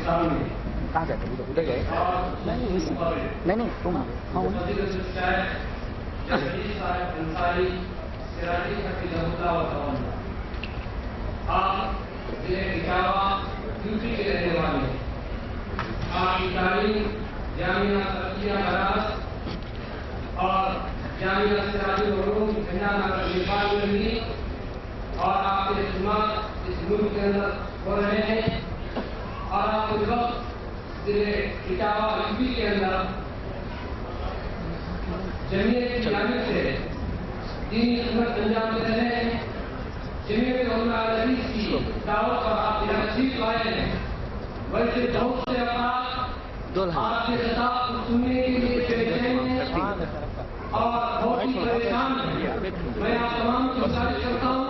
کہاں جاتے ادھر گئے نہیں تم آپ یوپی کے رہنے والے ہیں. آپ کی تعلیم جامعہ ترقیہ بنارس اور جامعہ سراج العلوم نگر نیپال میں بھی اور آپ کے خدمات اس ملک کے اندر ہو رہے ہیں اور آپ اس وقت ضلع اٹاوا یوپی کے اندر جمعیت کی جانب سے دینی خدمت انجام دے رہے ہیں. جمعیت علماء الحدیث کی دعوت پر آپ یہاں تشریف لائے ہیں. ویسے بہت سے افراد آپ کے خطاب کو سننے کے لیے بےچین ہیں اور بہت ہی پریشان ہیں. میں آپ تمام کو گزارش کرتا ہوں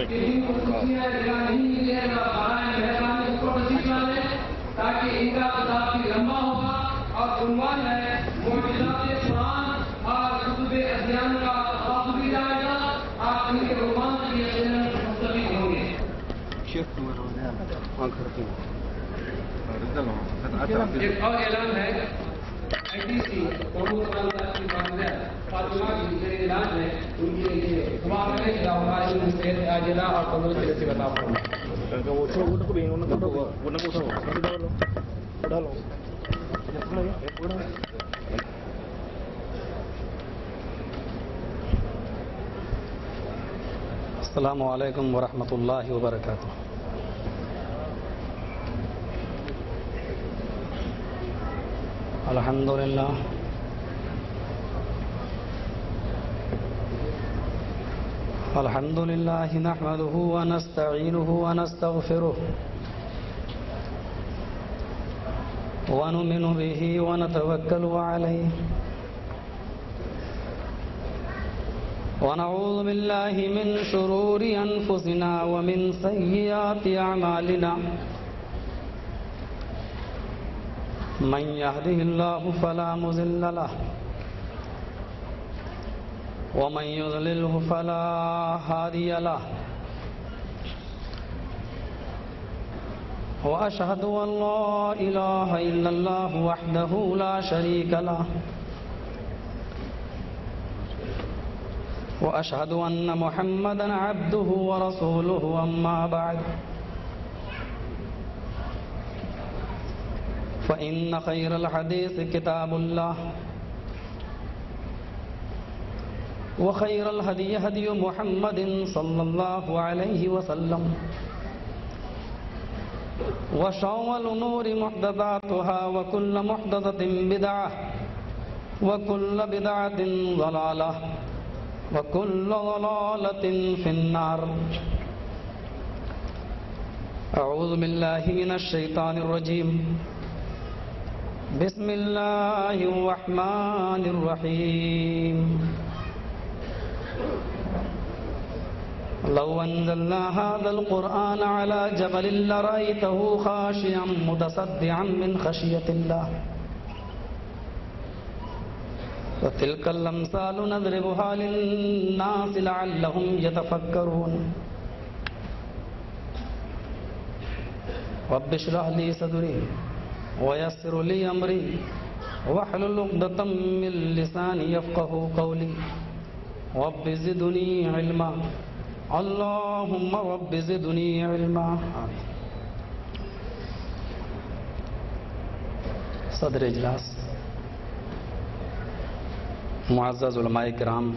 کہ ان کو خوشیاں جگہ نہیں ملی ہے برائے مہربانی اس کو تشریف لا لیں تاکہ ان کا خطاب بھی لمبا ہوگا اور عنوان ہے معجزات قرآن اور کتب ادیان کا تفاصل بھی جائے گا. آپ ان کے عنوان سے یقیناً مستفید ہوں گے. ایک اور اعلان ہے ITC فاطمہ کی میرے علاج میں ان کے لیے دعا کریں کہ ہماری صحت عاجلہ اور تندرستی سے بتا السلام علیکم ورحمۃ اللہ وبرکاتہ. الحمد للہ الحمد للہ نحمده ونستعینه ونستغفره ونؤمن به ونتوکل علیہ ونعوذ باللہ من شرور انفسنا ومن سیئات اعمالنا من يهده الله فلا مضل له ومن يضلله فلا هادي له وأشهد أن لا إله إلا الله وحده لا شريك له وأشهد أن محمدا عبده ورسوله أما بعد فإن خير الحديث كتاب الله وخير الهدي هدي محمد صلى الله عليه وسلم وشر الأمور محدثاتها وكل محدثة بدعة وكل بدعة ضلالة وكل ضلالة في النار. أعوذ بالله من الشيطان الرجيم. بسم الله الرحمن الرحيم. لو أنزلنا هذا القرآن على جبل لرأيته خاشعا متصدعا من خشية الله وتلك الأمثال نضربها للناس لعلهم يتفكرون. رب اشرح لي صدري ويسر لي أمري واحلل عقدة من لساني يفقهوا قولي. رب زدني علما اللهم رب زدني علما. صدر اجلاس، معزز علماء کرام،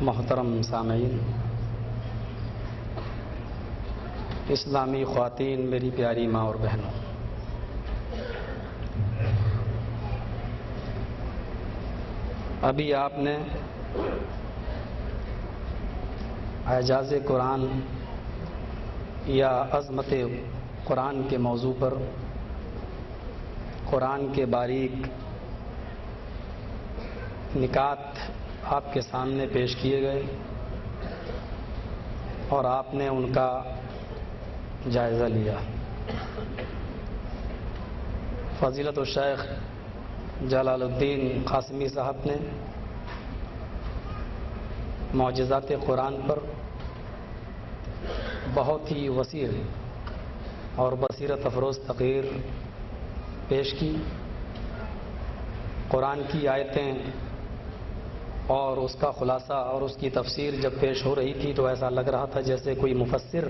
محترم سامعین، اسلامی خواتین، میری پیاری ماں اور بہنوں، ابھی آپ نے اعجاز قرآن یا عظمت قرآن کے موضوع پر قرآن کے باریک نکات آپ کے سامنے پیش کیے گئے اور آپ نے ان کا جائزہ لیا. فضیلت الشیخ جلال الدین قاسمی صاحب نے معجزات قرآن پر بہت ہی وسیع اور بصیرت افروز تقریر پیش کی. قرآن کی آیتیں اور اس کا خلاصہ اور اس کی تفسیر جب پیش ہو رہی تھی تو ایسا لگ رہا تھا جیسے کوئی مفسر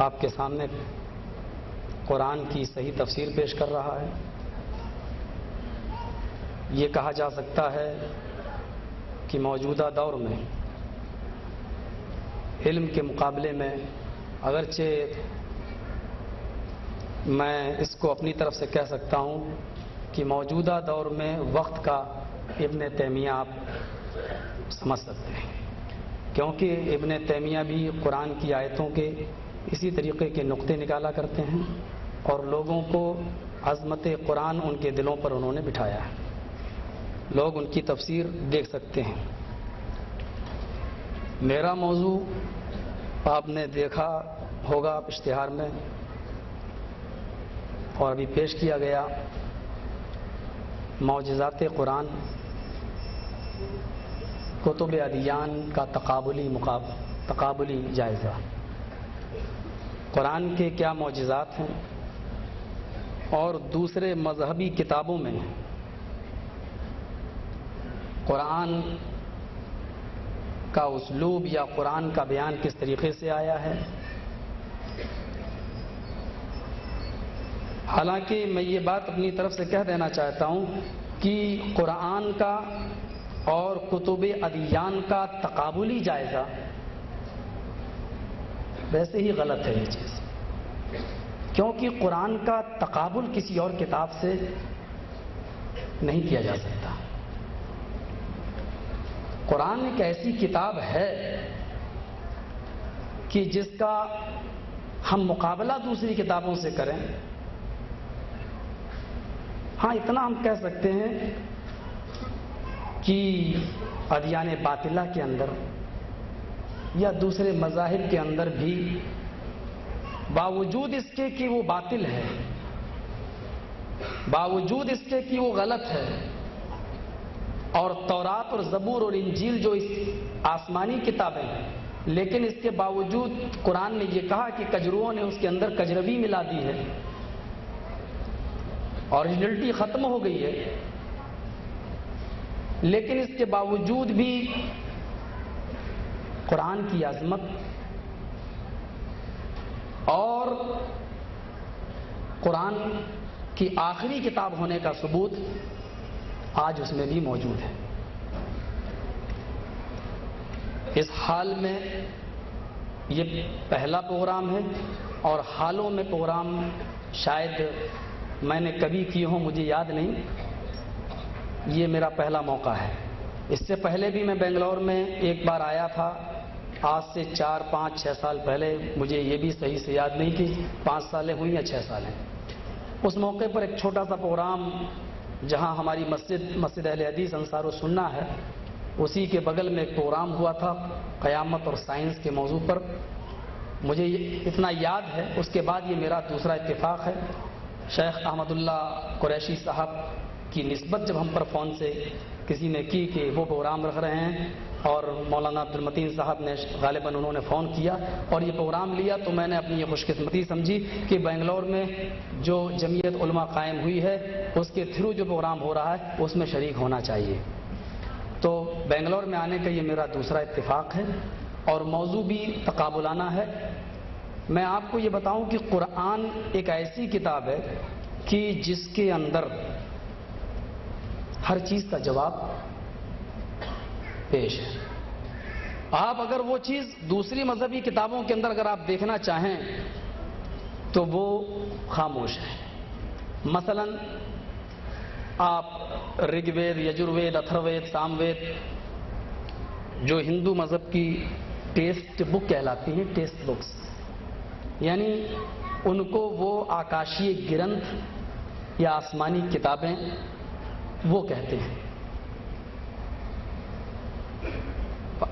آپ کے سامنے قرآن کی صحیح تفسیر پیش کر رہا ہے. یہ کہا جا سکتا ہے کہ موجودہ دور میں علم کے مقابلے میں اگرچہ میں اس کو اپنی طرف سے کہہ سکتا ہوں کہ موجودہ دور میں وقت کا ابن تیمیہ آپ سمجھ سکتے ہیں، کیونکہ ابن تیمیہ بھی قرآن کی آیتوں کے اسی طریقے کے نقطے نکالا کرتے ہیں اور لوگوں کو عظمت قرآن ان کے دلوں پر انہوں نے بٹھایا ہے. لوگ ان کی تفسیر دیکھ سکتے ہیں. میرا موضوع آپ نے دیکھا ہوگا اشتہار میں اور ابھی پیش کیا گیا، معجزات قرآن کتب ادیان کا تقابلی جائزہ. قرآن کے کیا معجزات ہیں اور دوسرے مذہبی کتابوں میں قرآن کا اسلوب یا قرآن کا بیان کس طریقے سے آیا ہے. حالانکہ میں یہ بات اپنی طرف سے کہہ دینا چاہتا ہوں کہ قرآن کا اور کتب ادیان کا تقابلی جائزہ ویسے ہی غلط ہے یہ چیز، کیونکہ قرآن کا تقابل کسی اور کتاب سے نہیں کیا جا سکتا. قرآن ایک ایسی کتاب ہے کہ جس کا ہم مقابلہ دوسری کتابوں سے کریں. ہاں اتنا ہم کہہ سکتے ہیں کہ ادیان باطلہ کے اندر یا دوسرے مذاہب کے اندر بھی باوجود اس کے کہ وہ باطل ہے، باوجود اس کے کہ وہ غلط ہے، اور تورات اور زبور اور انجیل جو اس آسمانی کتابیں ہیں، لیکن اس کے باوجود قرآن نے یہ کہا کہ کجروؤں نے اس کے اندر کجروی ملا دی ہے، اوریجنلٹی ختم ہو گئی ہے، لیکن اس کے باوجود بھی قرآن کی عظمت اور قرآن کی آخری کتاب ہونے کا ثبوت آج اس میں بھی موجود ہے. اس حال میں یہ پہلا پروگرام ہے اور حالوں میں پروگرام شاید میں نے کبھی کیے ہوں مجھے یاد نہیں، یہ میرا پہلا موقع ہے. اس سے پہلے بھی میں بنگلور میں ایک بار آیا تھا، آج سے 4 5 6 سال پہلے، مجھے یہ بھی صحیح سے یاد نہیں کہ 5 سالیں ہوئی یا 6 سالیں. اس موقع پر ایک چھوٹا سا پروگرام جہاں ہماری مسجد اہل حدیث انصار السنہ ہے، اسی کے بغل میں ایک پروگرام ہوا تھا قیامت اور سائنس کے موضوع پر. مجھے اتنا یاد ہے. اس کے بعد یہ میرا دوسرا اتفاق ہے. شیخ احمد اللہ قریشی صاحب کی نسبت جب ہم پر فون سے کسی نے کی کہ وہ پروگرام رکھ رہے ہیں اور مولانا عبد المتین صاحب نے غالباً انہوں نے فون کیا اور یہ پروگرام لیا، تو میں نے اپنی یہ خوش قسمتی سمجھی کہ بنگلور میں جو جمعیت علماء قائم ہوئی ہے اس کے تھرو جو پروگرام ہو رہا ہے اس میں شریک ہونا چاہیے. تو بنگلور میں آنے کا یہ میرا دوسرا اتفاق ہے اور موضوع بھی تقابلانہ ہے. میں آپ کو یہ بتاؤں کہ قرآن ایک ایسی کتاب ہے کہ جس کے اندر ہر چیز کا جواب پیش ہے. آپ اگر وہ چیز دوسری مذہبی کتابوں کے اندر اگر آپ دیکھنا چاہیں تو وہ خاموش ہے. مثلا آپ رگ وید، یجروید، اتھروید، سام وید جو ہندو مذہب کی ٹیکسٹ بک کہلاتی ہیں، ٹیکسٹ بکس، یعنی ان کو وہ آکاشی گرنتھ یا آسمانی کتابیں وہ کہتے ہیں.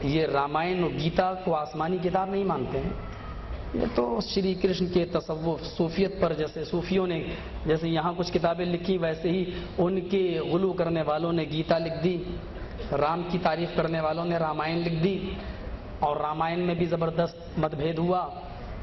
یہ رامائن اور گیتا کو آسمانی کتاب نہیں مانتے ہیں. یہ تو شری کرشن کے تصوف صوفیت پر، جیسے صوفیوں نے جیسے یہاں کچھ کتابیں لکھی ویسے ہی ان کے غلو کرنے والوں نے گیتا لکھ دی، رام کی تعریف کرنے والوں نے رامائن لکھ دی اور رامائن میں بھی زبردست مت بھید ہوا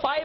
5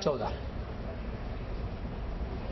14।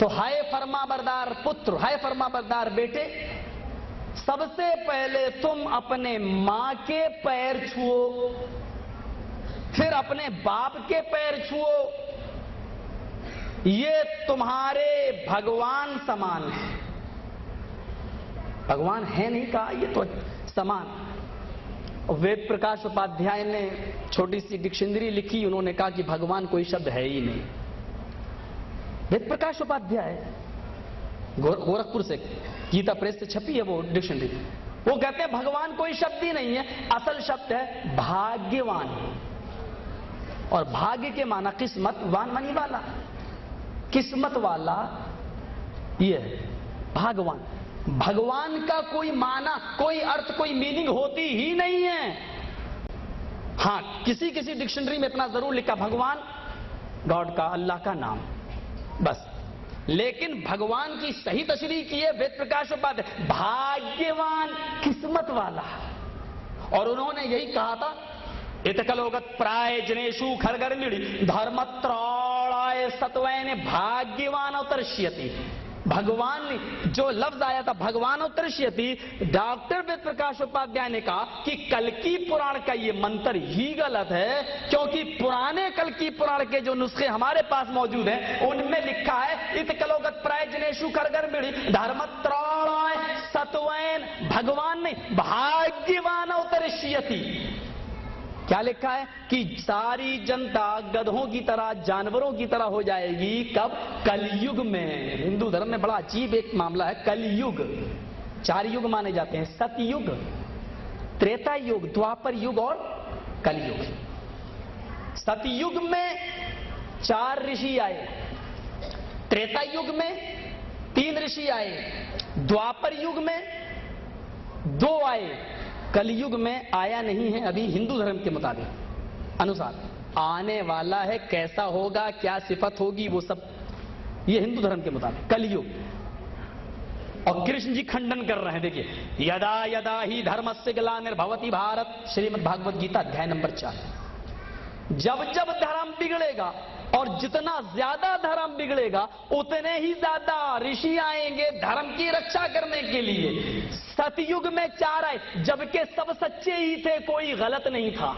تو ہائے فرما بردار پتر، ہائے فرما بردار بیٹے، سب سے پہلے تم اپنے ماں کے پیر چھوؤ، پھر اپنے باپ کے پیر چھوؤ، یہ تمہارے بھگوان سمان ہے۔ بھگوان ہے نہیں کہا، یہ تو سمان۔ وید پرکاش اپادھیائے نے چھوٹی سی ڈکشنری لکھی، انہوں نے کہا کہ بھگوان کوئی شبد ہے ہی نہیں۔ وید پرکاش اپادھیائے گورکھپور سے، گیتا پریس سے چھپی ہے وہ ڈکشنری، وہ کہتے ہیں بھگوان کوئی شبد ہی نہیں ہے، اصل شبد ہے بھاگیوان، اور بھاگیہ کے معنی قسمت، وان منی والا، قسمت والا یہ ہے بھگوان۔ بھگوان کا کوئی معنی، کوئی ارتھ، کوئی میننگ ہوتی ہی نہیں ہے۔ ہاں کسی کسی ڈکشنری میں اتنا ضرور لکھا بھگوان گاڈ کا، اللہ کا نام، بس۔ لیکن بھگوان کی صحیح تشریح کی ہے وید پرکاش اپادھیائے، بھاگیوان، قسمت والا۔ اور انہوں نے یہی کہا تھا، اتکلوگت پرائے جنیشو کھرگرمیڑی دھرمتراڑائے ستوین بھاگیوان اترشیتی۔ بھگوان جو لفظ آیا تھا بھگوان اترشیتی، ڈاکٹر وید پرکاش اپادھیائے نے کہا کہ کلکی پران کا یہ منتر ہی غلط ہے، کیونکہ پرانے کلکی پران کے جو نسخے ہمارے پاس موجود ہیں ان میں لکھا ہے اتکلوگت پرائے جنیشو کھرگرمیڑی دھرمتراڑائے ستوین، بھگوان نہیں، بھاگیوان اترشیتی۔ کیا لکھا ہے کہ ساری جنتا گدھوں کی طرح، جانوروں کی طرح ہو جائے گی، کب؟ کل یگ میں۔ ہندو دھرم میں بڑا عجیب ایک معاملہ ہے، کل یگ۔ 4 یگ مانے جاتے ہیں، ست یگ، تریتا یگ، دوپر یگ اور کل یگ۔ ست یگ میں 4 رشی آئے، تریتا یگ میں 3 رشی آئے، دوپر یگ میں 2 آئے، کل یگ میں آیا نہیں ہے ابھی ہندو دھرم کے مطابق انوسار۔ آنے والا ہے، کیسا ہوگا، کیا صفت ہوگی، وہ سب یہ ہندو دھرم کے مطابق کل یگ۔ اور کرشن جی کھنڈن کر رہے ہیں، دیکھیے، یدا یدا ہی دھرمسیا گلانربھوتی بھارت، شریمد بھاگوت گیتا ادھیائے نمبر 4۔ جب جب دھرم بگڑے گا اور جتنا زیادہ دھرم بگڑے گا اتنے ہی زیادہ رشی آئیں گے دھرم کی رکشا کرنے کے لیے۔ ستیگ میں 4 آئے، جبکہ سب سچے ہی تھے، کوئی غلط نہیں تھا۔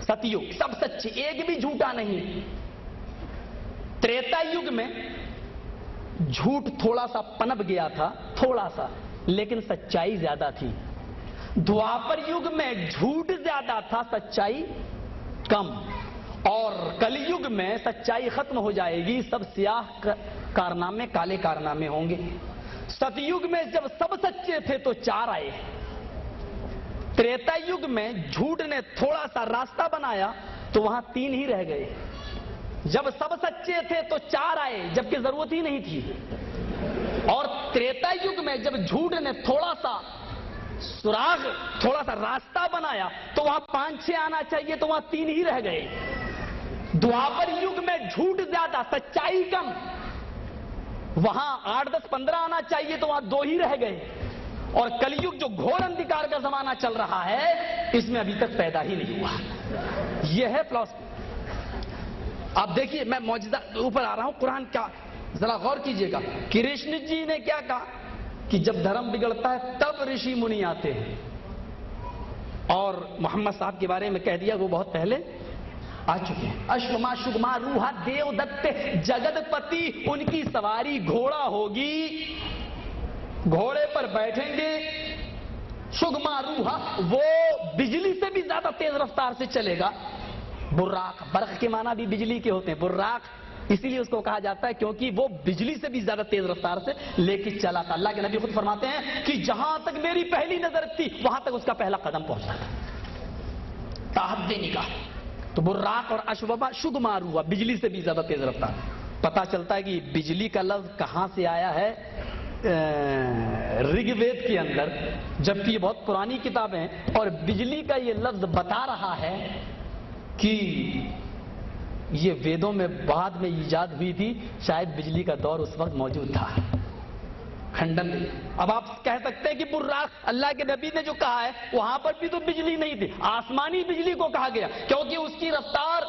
ستیگ سب سچے، ایک بھی جھوٹا نہیں۔ تریتا یگ میں جھوٹ تھوڑا سا پنپ گیا تھا، تھوڑا سا، لیکن سچائی زیادہ تھی۔ دوپر یگ میں جھوٹ زیادہ تھا، سچائی کم۔ اور کل یگ میں سچائی ختم ہو جائے گی، سب سیاہ کارنامے، کالے کارنامے ہوں گے۔ ستیگ میں جب سب سچے تھے تو 4 آئے۔ تریتا یگ میں جھوٹ نے تھوڑا سا راستہ بنایا تو وہاں 3 ہی رہ گئے۔ جب سب سچے تھے تو 4 آئے، جبکہ ضرورت ہی نہیں تھی۔ اور تریتا یگ میں جب جھوٹ نے تھوڑا سا سراغ، تھوڑا سا راستہ بنایا تو وہاں 5-6 آنا چاہیے تو وہاں 3 ہی رہ گئے۔ دوپر یگ میں جھوٹ زیادہ، سچائی کم، وہاں 8-10-15 آنا چاہیے تو وہاں 2 ہی رہ گئے۔ اور کل یگ جو گھور اندھکار کا زمانہ چل رہا ہے اس میں ابھی تک پیدا ہی نہیں ہوا۔ یہ ہے فلسفی۔ اب دیکھیے، میں معجزہ اوپر آ رہا ہوں، قرآن کا ذرا غور کیجئے گا۔ کرشن جی نے کیا کہا کہ جب دھرم بگڑتا ہے تب رشی منی آتے ہیں، اور محمد صاحب کے بارے میں کہہ دیا وہ بہت پہلے آ چکے ہیں۔ اشوما شگما روحا دیو دت جگت پتی، ان کی سواری گھوڑا ہوگی، گھوڑے پر بیٹھیں گے۔ شگما روحا، وہ بجلی سے بھی زیادہ تیز رفتار سے چلے گا۔ براق، برق کے معنی بھی بجلی کے ہوتے ہیں، براق اسی لیے اس کو کہا جاتا ہے کیونکہ وہ بجلی سے بھی زیادہ تیز رفتار سے لے کے چلا تھا۔ اللہ کے نبی خود فرماتے ہیں کہ جہاں تک میری پہلی نظر تھی وہاں تک اس کا پہلا قدم پہنچتا تھا، تاحد نگاہ۔ تو براق اور اشوبا شگما روحا، بجلی سے بھی زیادہ تیز رفتار۔ پتا چلتا ہے کہ بجلی کا لفظ کہاں سے آیا ہے، رگ وید کے اندر، جبکہ یہ بہت پرانی کتابیں ہیں، اور بجلی کا یہ لفظ بتا رہا ہے کہ یہ ویدوں میں بعد میں ایجاد ہوئی تھی، شاید بجلی کا دور اس وقت موجود تھا۔ کھنڈن نہیں۔ اب آپ کہہ سکتے ہیں کہ براق، اللہ کے نبی نے جو کہا ہے وہاں پر بھی تو بجلی نہیں تھی، آسمانی بجلی کو کہا گیا کیونکہ اس کی رفتار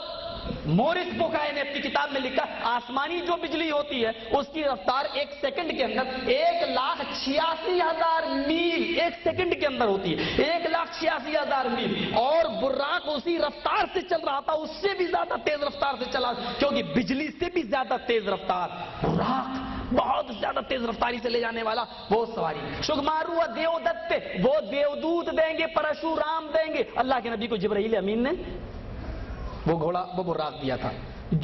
مورس بوکائے نے اپنی کتاب میں لکھا آسمانی جو بجلی ہوتی ہے اس کی رفتار ایک سیکنڈ کے اندر 1,86,000 میل ایک سیکنڈ کے اندر ہوتی ہے، 1,86,000 میل، اور براق اسی رفتار سے چل رہا تھا، اس سے بھی زیادہ تیز رفتار سے چلا، کیونکہ بجلی سے بھی زیادہ تیز رفتار براق، بہت زیادہ تیز رفتاری سے لے جانے والا وہ سواری۔ شگمارو دیو دت، وہ دیودوت دیں گے، پرشورام دیں گے۔ اللہ کے نبی کو جبرائیل امین نے وہ گھوڑا وہ براق دیا تھا۔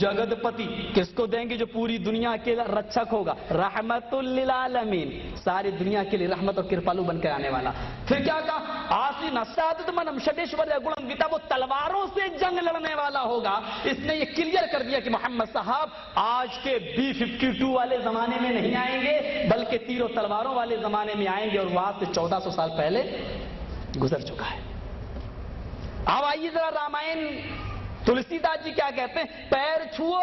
جگت پتی کس کو دیں گے؟ جو پوری دنیا کے رچھک ہوگا، رحمت للعالمین، ساری دنیا کے لیے رحمت اور کرپالو بن کر آنے والا۔ پھر کیا کہا؟ آسین اسادت منم شڈیشور گڑم گیتا، وہ تلواروں سے جنگ لڑنے والا ہوگا۔ اس نے یہ کلیئر کر دیا کہ محمد صاحب آج کے B-52 والے زمانے میں نہیں آئیں گے، بلکہ تیر و تلواروں والے زمانے میں آئیں گے، اور وہ آج سے 1400 سال پہلے گزر چکا ہے۔ اب آئیے ذرا رامائن، تلسی داس جی کیا کہتے ہیں؟ پیر چھوؤ۔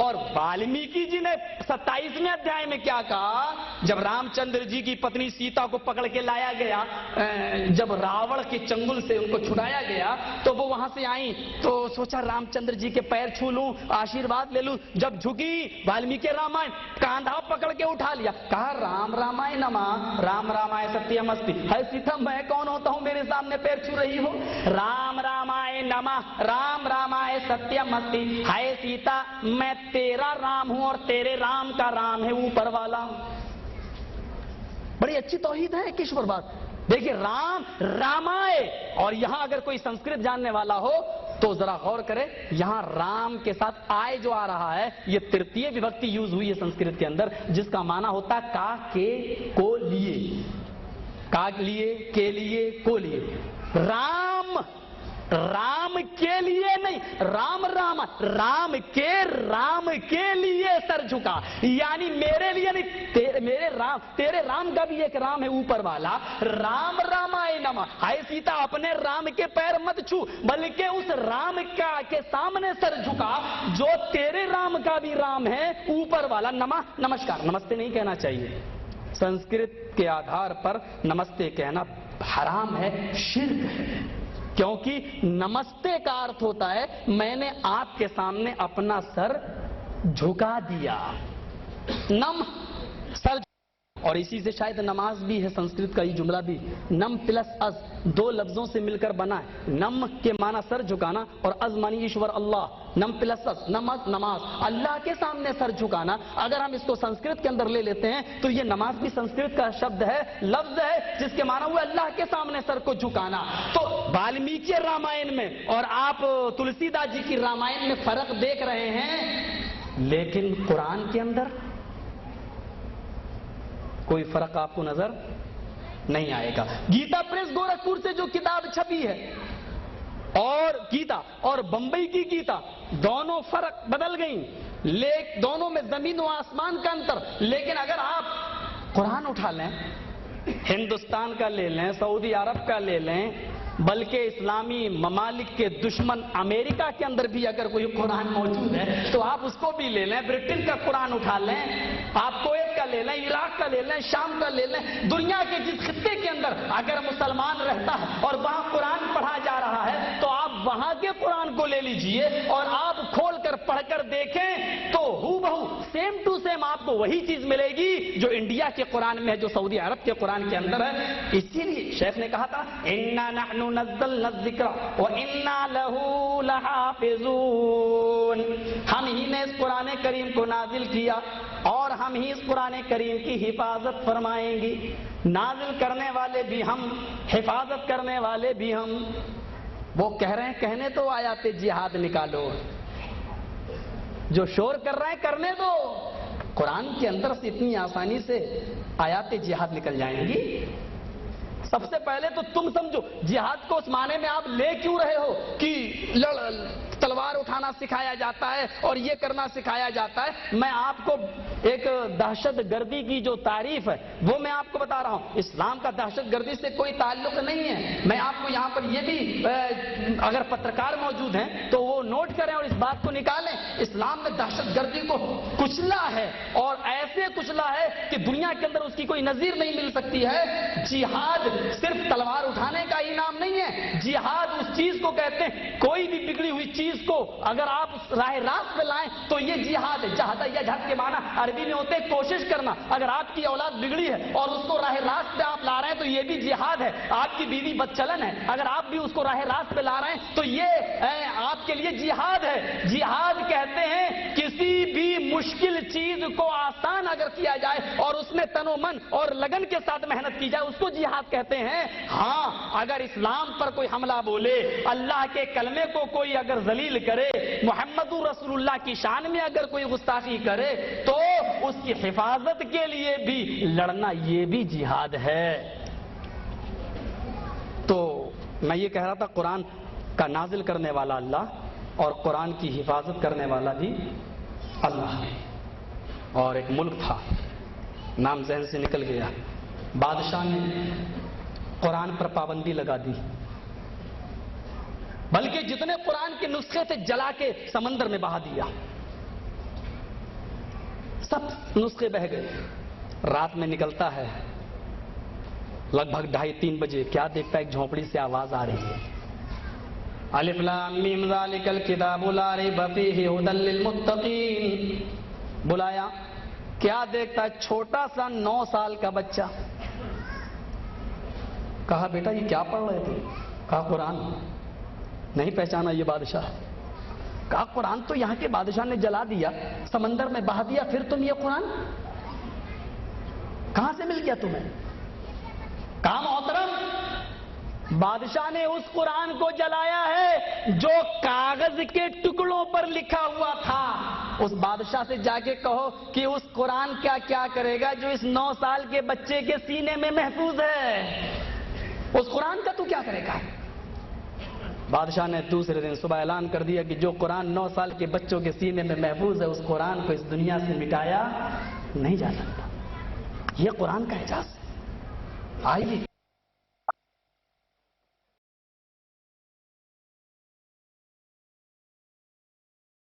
اور والمیکی جی نے 27ویں ادھیائے میں کیا کہا؟ جب رام چندر جی کی پتنی سیتا کو پکڑ کے لایا گیا، جب راوڑ کے چنگل سے ان کو چھڑایا گیا تو وہ وہاں سے آئیں تو سوچا رام چندر جی کے پیر چھو لوں، آشیرواد لے لوں۔ جب جھکی والمیکی رامائن، کاندھا پکڑ کے اٹھا لیا، کہا رام رامائے نما، رام رامائے ستیم استی۔ ہے سیتا میں کون ہوتا ہوں میرے سامنے پیر چھو رہی ہو؟ رام رامائے نما، رام رام ستیم استی، ہائے سیتا میں تیرا رام ہوں اور تیرے رام کا رام ہے اوپر والا۔ بڑی اچھی توحید ہے ایک ایشور بات۔ دیکھیے رام رامائے، اور یہاں اگر کوئی سنسکرت جاننے والا ہو تو ذرا غور کرے، یہاں رام کے ساتھ آئے جو آ رہا ہے یہ ترتیہ وبھکتی یوز ہوئی ہے سنسکرت کے اندر، جس کا معنی ہوتا ہے کا کے کو لیے، کا لیے کے لیے کو لیے۔ رام رام کے لیے نہیں، رام رام رام کے لیے سر جھکا، یعنی میرے لیے نہیں، میرے رام، تیرے رام کا بھی ایک رام ہے اوپر والا۔ رام رامائے نما، ہائے سیتا اپنے رام کے پیر مت چھو، بلکہ اس رام کا کے سامنے سر جھکا جو تیرے رام کا بھی رام ہے اوپر والا۔ نما نمسکار، نمستے نہیں کہنا چاہیے، سنسکرت کے آدھار پر نمستے کہنا حرام ہے، شرک ہے، کیونکہ نمستے کا ارتھ ہوتا ہے میں نے آپ کے سامنے اپنا سر جھکا دیا، نم سر، اور اسی سے شاید نماز بھی ہے، سنسکرت کا یہ جملہ بھی نم پلس از دو لفظوں سے مل کر بنا ہے۔ نم کے معنی سر جھکانا اور از معنی ایشور اللہ، نم پلس از نماز، نماز اللہ کے سامنے سر جھکانا۔ اگر ہم اس کو سنسکرت کے اندر لے لیتے ہیں تو یہ نماز بھی سنسکرت کا شبد ہے، لفظ ہے، جس کے معنی ہوا اللہ کے سامنے سر کو جھکانا۔ تو والمیکی رامائن میں اور آپ تلسی داس جی کی رامائن میں فرق دیکھ رہے ہیں، لیکن قرآن کے اندر کوئی فرق آپ کو نظر نہیں آئے گا۔ گیتا پریس گورکھپور سے جو کتاب چھپی ہے اور گیتا اور بمبئی کی گیتا دونوں فرق بدل گئیں، دونوں میں زمین و آسمان کا انتر، لیکن اگر آپ قرآن اٹھا لیں، ہندوستان کا لے لیں، سعودی عرب کا لے لیں، بلکہ اسلامی ممالک کے دشمن امریکہ کے اندر بھی اگر کوئی قرآن موجود ہے تو آپ اس کو بھی لے لیں، برٹن کا قرآن اٹھا لیں، آپ کویت کا لے لیں، عراق کا لے لیں، شام کا لے لیں، دنیا کے جس خطے کے اندر اگر مسلمان رہتا ہے اور وہاں قرآن پڑھا جا رہا ہے تو آپ وہاں کے قرآن کو لے لیجئے اور آپ کھول کر پڑھ کر دیکھیں تو ہو بہو سیم ٹو سیم آپ کو وہی چیز ملے گی جو انڈیا کے قرآن میں ہے، جو سعودی عرب کے قرآن کے اندر ہے۔ اسی لیے شیخ نے کہا تھا اِنَّا نَحْنُ نَزَّلْنَا الذِّكْرَ وَإِنَّا لَهُ لَحَافِظُونَ، ہم ہی نے اس قرآن کریم کو نازل کیا اور ہم ہی اس قرآن کریم کی حفاظت فرمائیں گے، نازل کرنے والے بھی ہم، حفاظت کرنے والے بھی ہم۔ وہ کہہ رہے ہیں کہنے تو آیات جہاد نکالو، جو شور کر رہے ہیں کرنے دو، قرآن کے اندر سے اتنی آسانی سے آیات جہاد نکل جائیں گی؟ سب سے پہلے تو تم سمجھو جہاد کو اس معنی میں آپ لے کیوں رہے ہو کہ تلوار اٹھانا سکھایا جاتا ہے اور یہ کرنا سکھایا جاتا ہے۔ میں آپ کو ایک دہشت گردی کی جو تعریف ہے وہ میں آپ کو بتا رہا ہوں، اسلام کا دہشت گردی سے کوئی تعلق نہیں ہے۔ میں آپ کو یہاں پر یہ بھی اگر پترکار موجود ہیں تو وہ نوٹ کریں اور اس بات کو نکالیں، اسلام میں دہشت گردی کو کچلا ہے اور ایسے کچلا ہے کہ دنیا کے اندر اس کی کوئی نظیر نہیں مل سکتی ہے۔ جہاد صرف تلوار اٹھانے کا انعام نہیں ہے، جہاد اس چیز کو کہتے ہیں کوئی بھی بگڑی ہوئی چیز چیز کو اگر آپ راہ راست پہ لائیں تو یہ جہاد ہے. جہاد یا جہاد کے معنی عربی میں ہوتے ہیں کوشش کرنا. اگر آپ کی اولاد بگڑی ہے اور اس کو راہ راست پہ آپ لا رہے ہیں تو یہ بھی جہاد ہے. آپ کی بیوی بدچلن ہے, اگر آپ بھی اس کو راہ راست پہ لا رہے ہیں تو یہ آپ کے لیے جہاد ہے. جہاد کہتے ہیں کسی بھی مشکل چیز کو آسان اگر کیا جائے اور اس میں تن و من اور لگن کے ساتھ محنت کی جائے, اس کو جہاد کہتے ہیں. ہاں, اگر اسلام پر کوئی حملہ بولے, اللہ کے کلمے کو کوئی اگر ذلیل کرے, محمد رسول اللہ کی شان میں اگر کوئی گستاخی کرے تو اس کی حفاظت کے لیے بھی لڑنا یہ بھی جہاد ہے. تو میں یہ کہہ رہا تھا قرآن کا نازل کرنے والا اللہ اور قرآن کی حفاظت کرنے والا بھی اللہ ہے. اور ایک ملک تھا, نام ذہن سے نکل گیا, بادشاہ نے قرآن پر پابندی لگا دی, بلکہ جتنے قرآن کے نسخے تھے جلا کے سمندر میں بہا دیا. سب نسخے بہہ گئے. رات میں نکلتا ہے لگ بھگ 2:30-3 بجے, کیا دیکھتا ہے ایک جھونپڑی سے آواز آ رہی ہے, الف لام میم ذالک الکتاب لا ریب فیہ ھدی للمتقین. بلایا, کیا دیکھتا ہے, چھوٹا سا 9 سال کا بچہ. کہا بیٹا یہ کیا پڑھ رہے تھے؟ کہا قرآن. نہیں پہچانا یہ بادشاہ. کہا قرآن تو یہاں کے بادشاہ نے جلا دیا, سمندر میں بہا دیا, پھر تم یہ قرآن کہاں سے مل گیا تمہیں؟ کہا محترم, بادشاہ نے اس قرآن کو جلایا ہے جو کاغذ کے ٹکڑوں پر لکھا ہوا تھا. اس بادشاہ سے جا کے کہو کہ اس قرآن کا کیا کرے گا جو اس 9 سال کے بچے کے سینے میں محفوظ ہے, اس قرآن کا تو کیا کرے گا؟ بادشاہ نے دوسرے دن صبح اعلان کر دیا کہ جو قرآن 9 سال کے بچوں کے سینے میں محفوظ ہے اس قرآن کو اس دنیا سے مٹایا نہیں جا سکتا. یہ قرآن کا اعجاز ہے. آئیے